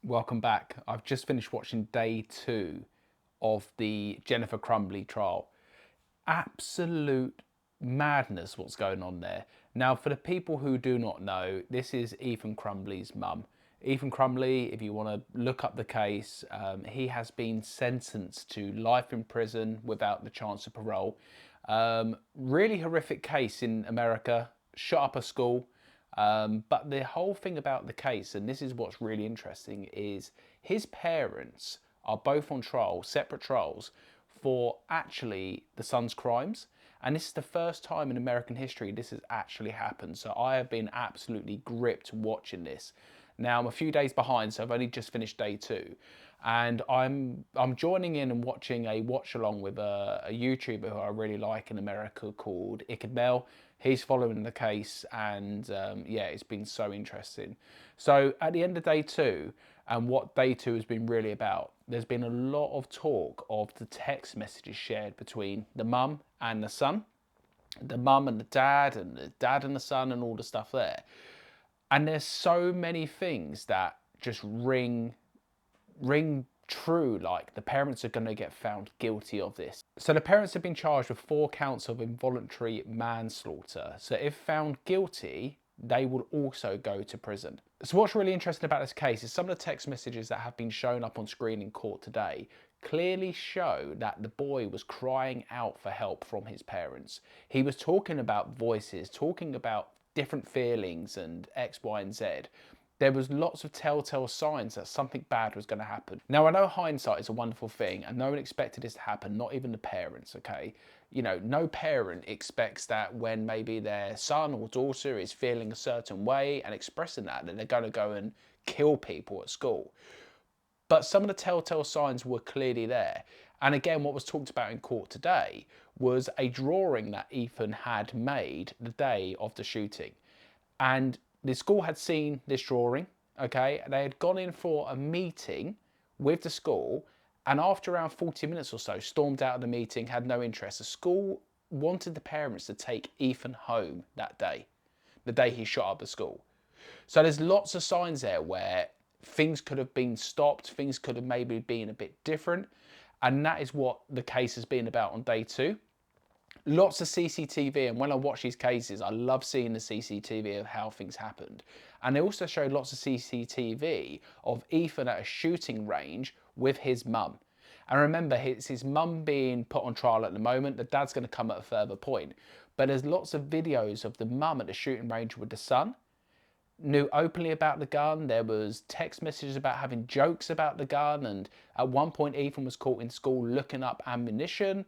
Welcome back. I've just finished watching day 2 of the Jennifer Crumbley trial. Absolute madness what's going on there. Now, for the people who do not know, this is Ethan Crumbley's mum. Ethan Crumbley, if you want to look up the case, he has been sentenced to life in prison without the chance of parole. Really horrific case in America, shot up a school. But the whole thing about the case, and this is what's really interesting, is his parents are both on trial, separate trials, for actually the son's crimes. And this is the first time in American history this has actually happened. So I have been absolutely gripped watching this. Now I'm a few days behind, so I've only just finished day 2. And I'm joining in and watching a watch along with a YouTuber who I really like in America called Mel. He's following the case, and yeah, it's been so interesting. So at the end of day 2, and what day 2 has been really about, there's been a lot of talk of the text messages shared between the mum and the son, the mum and the dad and the son, and all the stuff there. And there's so many things that just ring true, like the parents are going to get found guilty of this. So the parents have been charged with 4 counts of involuntary manslaughter. So if found guilty, they will also go to prison. So what's really interesting about this case is some of the text messages that have been shown up on screen in court today clearly show that the boy was crying out for help from his parents. He was talking about voices, talking about different feelings and X, Y, and Z. There was lots of telltale signs that something bad was going to happen. Now, I know hindsight is a wonderful thing and no one expected this to happen, not even the parents, okay? You know, no parent expects that when maybe their son or daughter is feeling a certain way and expressing that they're going to go and kill people at school. But some of the telltale signs were clearly there. And again, what was talked about in court today was a drawing that Ethan had made the day of the shooting. And the school had seen this drawing, okay? They had gone in for a meeting with the school, and after around 40 minutes or so, stormed out of the meeting, had no interest. The school wanted the parents to take Ethan home that day, the day he shot up the school. So there's lots of signs there where things could have been stopped, things could have maybe been a bit different, and that is what the case has been about on day 2. Lots of CCTV, and when I watch these cases, I love seeing the CCTV of how things happened. And they also showed lots of CCTV of Ethan at a shooting range with his mum. And remember, it's his mum being put on trial at the moment. The dad's going to come at a further point. But there's lots of videos of the mum at the shooting range with the son, knew openly about the gun. There was text messages about having jokes about the gun, and at one point Ethan was caught in school looking up ammunition,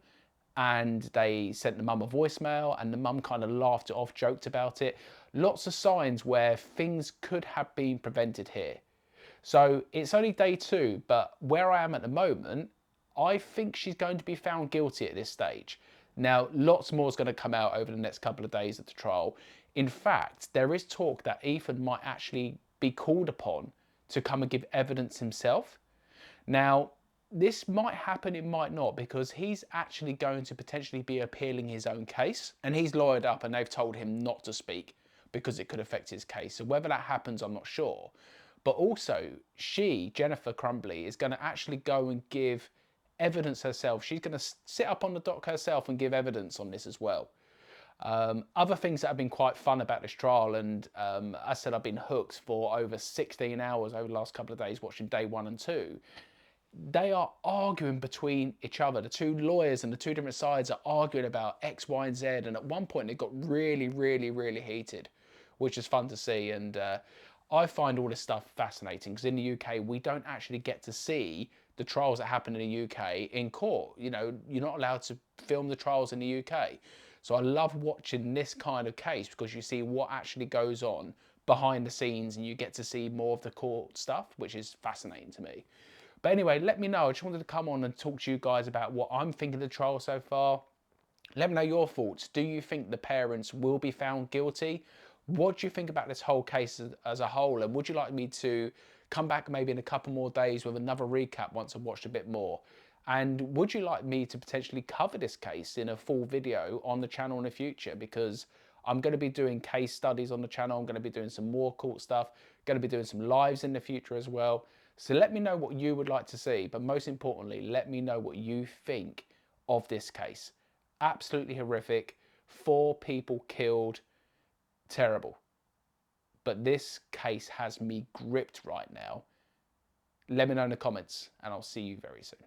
and they sent the mum a voicemail and the mum kind of laughed it off, joked about it. Lots of signs where things could have been prevented here. So it's only day 2, but where I am at the moment, I think she's going to be found guilty at this stage. Now, lots more is going to come out over the next couple of days of the trial. In fact, there is talk that Ethan might actually be called upon to come and give evidence himself. Now, this might happen, it might not, because he's actually going to potentially be appealing his own case, and he's lawyered up and they've told him not to speak because it could affect his case. So whether that happens, I'm not sure. But also, she, Jennifer Crumbley, is going to actually go and give evidence herself. She's going to sit up on the dock herself and give evidence on this as well. Other things that have been quite fun about this trial, and I said I've been hooked for over 16 hours over the last couple of days watching day 1 and 2. They are arguing between each other. The two lawyers and the two different sides are arguing about X, Y, and Z. And at one point, it got really, really, really heated, which is fun to see. And I find all this stuff fascinating because in the UK, we don't actually get to see the trials that happen in the UK in court. You know, you're not allowed to film the trials in the UK. So I love watching this kind of case because you see what actually goes on behind the scenes and you get to see more of the court stuff, which is fascinating to me. But anyway, let me know. I just wanted to come on and talk to you guys about what I'm thinking of the trial so far. Let me know your thoughts. Do you think the parents will be found guilty? What do you think about this whole case as a whole? And would you like me to come back maybe in a couple more days with another recap once I've watched a bit more? And would you like me to potentially cover this case in a full video on the channel in the future? Because I'm going to be doing case studies on the channel. I'm going to be doing some more court stuff. Going to be doing some lives in the future as well. So let me know what you would like to see, but most importantly, let me know what you think of this case. Absolutely horrific. 4 people killed. Terrible. But this case has me gripped right now. Let me know in the comments, and I'll see you very soon.